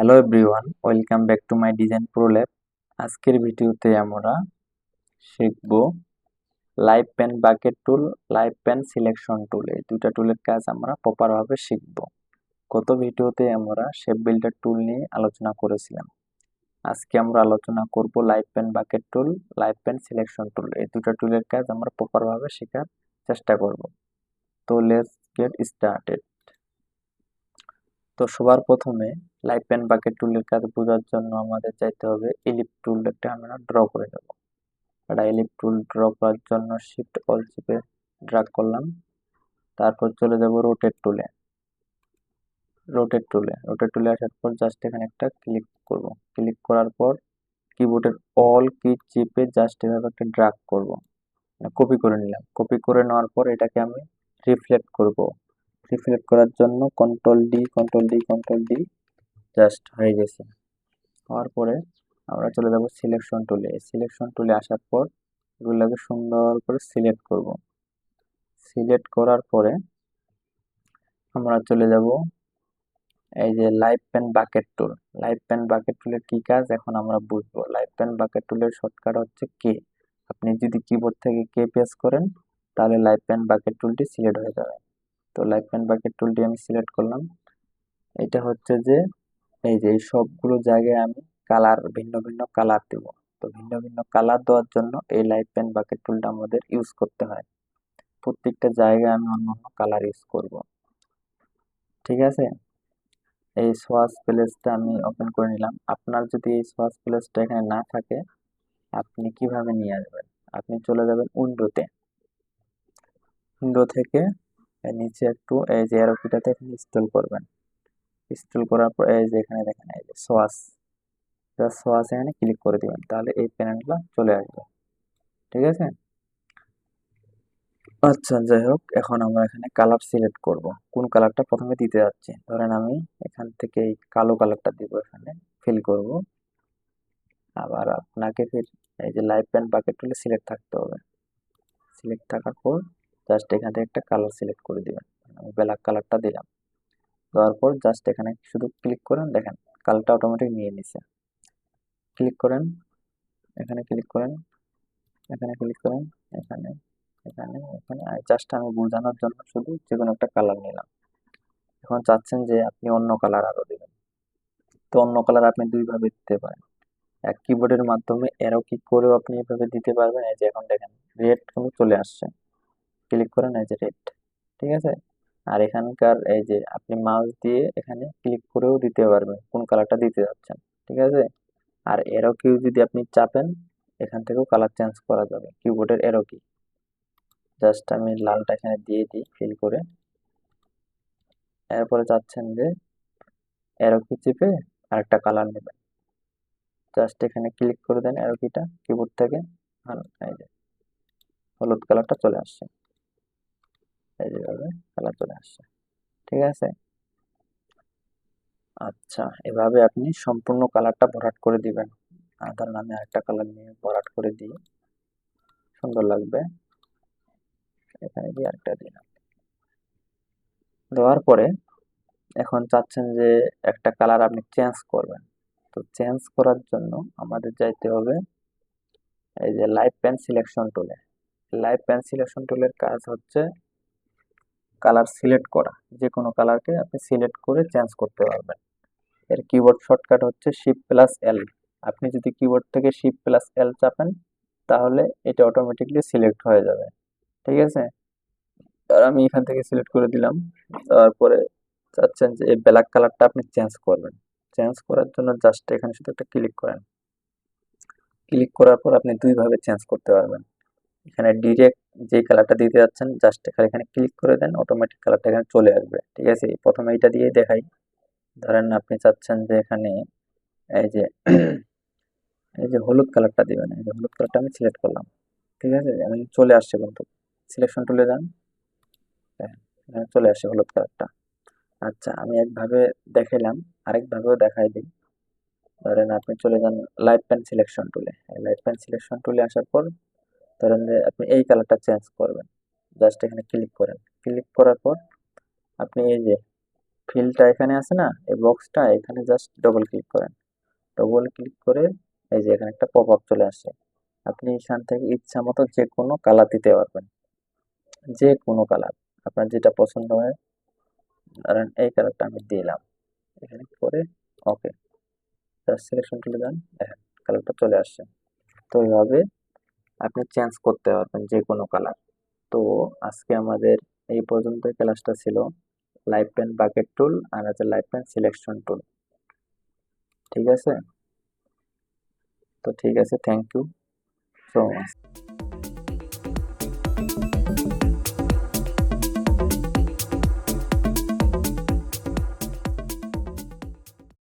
Hello everyone, welcome back to my design pro lab. আজকের ভিডিওতে আমরা শিখব live pen bucket tool, live pen selection tool. এই দুটা টুলের কাজ আমরা প্রপারভাবে শিখব। গত ভিডিওতে আমরা শেপ বিল্ডার টুল নিয়ে আলোচনা করেছিলাম। আজকে আমরা আলোচনা করব live pen bucket tool, live pen selection tool. এই দুটা টুলের কাজ আমরা প্রপারভাবে শেখার চেষ্টা করব। তো লেটস গেট স্টার্টেড। তো সবার প্রথমে লাইভ পেন বাকেট টুলের কাজ বোঝার জন্য আমাদের চাইতে হবে এলিপ টুল একটা আমরা ড্র করে নেব। একটা এলিপ টুল ড্র করার জন্য শিফট অল চেপে ড্র্যাগ করলাম। তারপর চলে যাব রোটেট টুলে। রোটেট টুলে আসার পর জাস্ট এখানে একটা ক্লিক করব। ক্লিক করার পর কিবোর্ডের অল কি চেপে জাস্ট এভাবে একটা ড্র্যাগ করব, কপি করে নিলাম। কপি করে নেওয়ার পর এটাকে আমি রিফ্লেক্ট করব। রিফ্লেক্ট করার জন্য কন্ট্রোল ডি জাস্ট হয়ে গেছে। হওয়ার পরে আমরা চলে যাব সিলেকশন টুলে। সিলেকশন টুলে আসার পর এগুলোকে সুন্দর করে সিলেক্ট করব। সিলেক্ট করার পরে আমরা চলে যাব এই যে live pen bucket tool. Live pen bucket টুলের কি কাজ এখন আমরা বুঝবো। লাইভ পেন বাকেট টুলের শর্টকাট হচ্ছে কে। আপনি যদি কিবোর্ড থেকে কে প্রেস করেন তাহলে লাইভ পেন বাকেট টুলটি সিলেক্ট হয়ে যাবে। তো লাইভ পেন বাকেট টুলটি আমি সিলেক্ট করলাম। এটা হচ্ছে যে এই সবগুলো জায়গায় আমি কালার ভিন্ন ভিন্ন কালার দেব। তো ভিন্ন ভিন্ন কালার দেওয়ার জন্য এই লাইভ পেন বাকেট টুলটা আমাদের ইউজ করতে হয়। প্রত্যেকটা জায়গায় আমি অন্য অন্য কালার ইউজ করব। ঠিক আছে, এই সোয়াচ প্লেসটা আমি ওপেন করে নিলাম। আপনার যদি এই সোয়াচ প্লেসটা এখানে না থাকে আপনি কিভাবে নিয়ে আসবেন? আপনি চলে যাবেন উইন্ডোতে। উইন্ডো থেকে নিচে একটু এই যে অ্যারো কিটাতে ইনস্টল করবেন। ইনস্টল করার পর এই যে এখানে দেখেন এই যে সোয়াচ, সোয়াচ এখানে ক্লিক করে দিবেন, তাহলে এই প্যানেলটা চলে আসবে। ঠিক আছে, আচ্ছা যাই হোক, এখন আমরা এখানে কালার সিলেক্ট করব। কোন কালারটা প্রথমে দিতে যাচ্ছি, ধরেন আমি এখান থেকে এই কালো কালারটা দিব, এখানে ফিল করব। আবার আপনাকে ফির এই যে লাইভ পেন বাকেট টুলে সিলেক্ট থাকতে হবে। সিলেক্ট থাকার পর জাস্ট এখান থেকে একটা কালার সিলেক্ট করে দিবেন। আমি ব্ল্যাক কালারটা দিলাম। দেওয়ার পর জাস্ট এখানে শুধু ক্লিক করেন, দেখেন কালারটা অটোমেটিক নিয়ে নিছে। ক্লিক করেন, এখানে ক্লিক করেন, এখানে ক্লিক করেন, এখানে এখানে এখানে জাস্ট আমি বোঝানোর জন্য শুধু যে কোনো একটা কালার নিলাম। এখন চাচ্ছেন যে আপনি অন্য কালার আরো দিবেন, তো অন্য কালার আপনি দুইভাবে দিতে পারেন। এক কিবোর্ডের মাধ্যমে অ্যারো ক্লিক করেও আপনি এভাবে দিতে পারবেন। এই যে এখন দেখেন রেড কিন্তু চলে আসছে, ক্লিক করেন এই যে রেড। ঠিক আছে, আর এখানকার এই যে আপনি মাউস দিয়ে এখানে ক্লিক করেও দিতে পারবেন কোন কালারটা দিতে যাচ্ছেন। ঠিক আছে, আর অ্যারো কি যদি আপনি চাপেন এখান থেকেও কালার চেঞ্জ করা যাবে। কিবোর্ডের অ্যারো কি জাস্ট আমি লালটা এখানে দিয়ে দিই ফিল করে। এরপরে চাচ্ছেন যে অ্যারো কি চেপে আরেকটা কালার নেবেন, জাস্ট এখানে ক্লিক করে দেন অ্যারো কিটা কিবোর্ড থেকে। এই যে হলুদ কালারটা চলে আসছে, এই যেভাবে কালার চলে আসছে। ঠিক আছে, আচ্ছা এভাবে আপনি সম্পূর্ণ কালারটা ভরাট করে দিবেন। ধরুন আমি আরেকটা কালার নিয়ে ভরাট করে দিই, সুন্দর লাগবে। এখানে দিয়ে আরেকটা দিলাম। দেওয়ার পরে এখন চাচ্ছেন যে একটা কালার আপনি চেঞ্জ করবেন। তো চেঞ্জ করার জন্য আমাদের যাইতে হবে এই যে লাইভ পেন সিলেকশন টুলে। লাইভ পেন সিলেকশন টুলের কাজ হচ্ছে কালার সিলেক্ট করা। যে কোনো কালারকে আপনি সিলেক্ট করে চেঞ্জ করতে পারবেন। এর কিবোর্ড শর্টকাট হচ্ছে শিফট প্লাস এল। আপনি যদি কিবোর্ড থেকে শিফট প্লাস এল চাপেন তাহলে এটা অটোমেটিকলি সিলেক্ট হয়ে যাবে। ঠিক আছে, আর আমি এখান থেকে সিলেক্ট করে দিলাম। তারপরে চাচ্ছেন যে এই ব্ল্যাক কালারটা আপনি চেঞ্জ করবেন। চেঞ্জ করার জন্য জাস্ট এখানে শুধু একটা ক্লিক করেন। ক্লিক করার পর আপনি দুইভাবে চেঞ্জ করতে পারবেন। এখানে ডিরেক্ট যে কালারটা দিতে যাচ্ছেন জাস্ট এখানে ক্লিক করে দেন, অটোমেটিক কালারটা এখানে চলে আসবে। ঠিক আছে, প্রথমে এইটা দিয়ে দেখাই। ধরেন আপনি চাচ্ছেন যে এখানে এই যে এই যে হলুদ কালারটা দিবেন। এই যে হলুদ কালারটা আমি সিলেক্ট করলাম। ঠিক আছে, আমি চলে আসছে কিন্তু সিলেকশন টুলে যান, এখানে চলে আসে হলুদ কালারটা। আচ্ছা আমি একভাবে দেখাইলাম, আরেকভাবেও দেখাই দিই। ধরেন আপনি চলে যান লাইভ পেন সিলেকশন টুলে। লাইভ পেন সিলেকশন টুলে আসার পর ধরেন যে আপনি এই কালারটা চেঞ্জ করবেন, জাস্ট এখানে ক্লিক করেন। ক্লিক করার পর আপনি এই যে ফিলটা এখানে আছে না, এই বক্সটা এখানে জাস্ট ডবল ক্লিক করেন। ডবল ক্লিক করে এই যে এখানে একটা পপ আপ চলে আসছে। আপনি এখান থেকে ইচ্ছা মতো যে কোনো কালার দিতে পারবেন, যে কোনো কালার আপনার যেটা পছন্দ হয়। ধরেন এই কালারটা আমি দিলাম, এখানে করে ওকে, জাস্ট সিলেকশন তুলে দেন, দেখেন কালারটা চলে আসছে। তো এইভাবে আপনি চেঞ্জ করতে পারবেন যে কোনো কালার। তো আজকে আমাদের এই পর্যন্ত ক্লাসটা ছিল, লাইভ পেন বাকেট টুল আর আছে লাইভ পেন সিলেকশন টুল। ঠিক আছে, তো ঠিক আছে, থ্যাংক ইউ সো মাচ।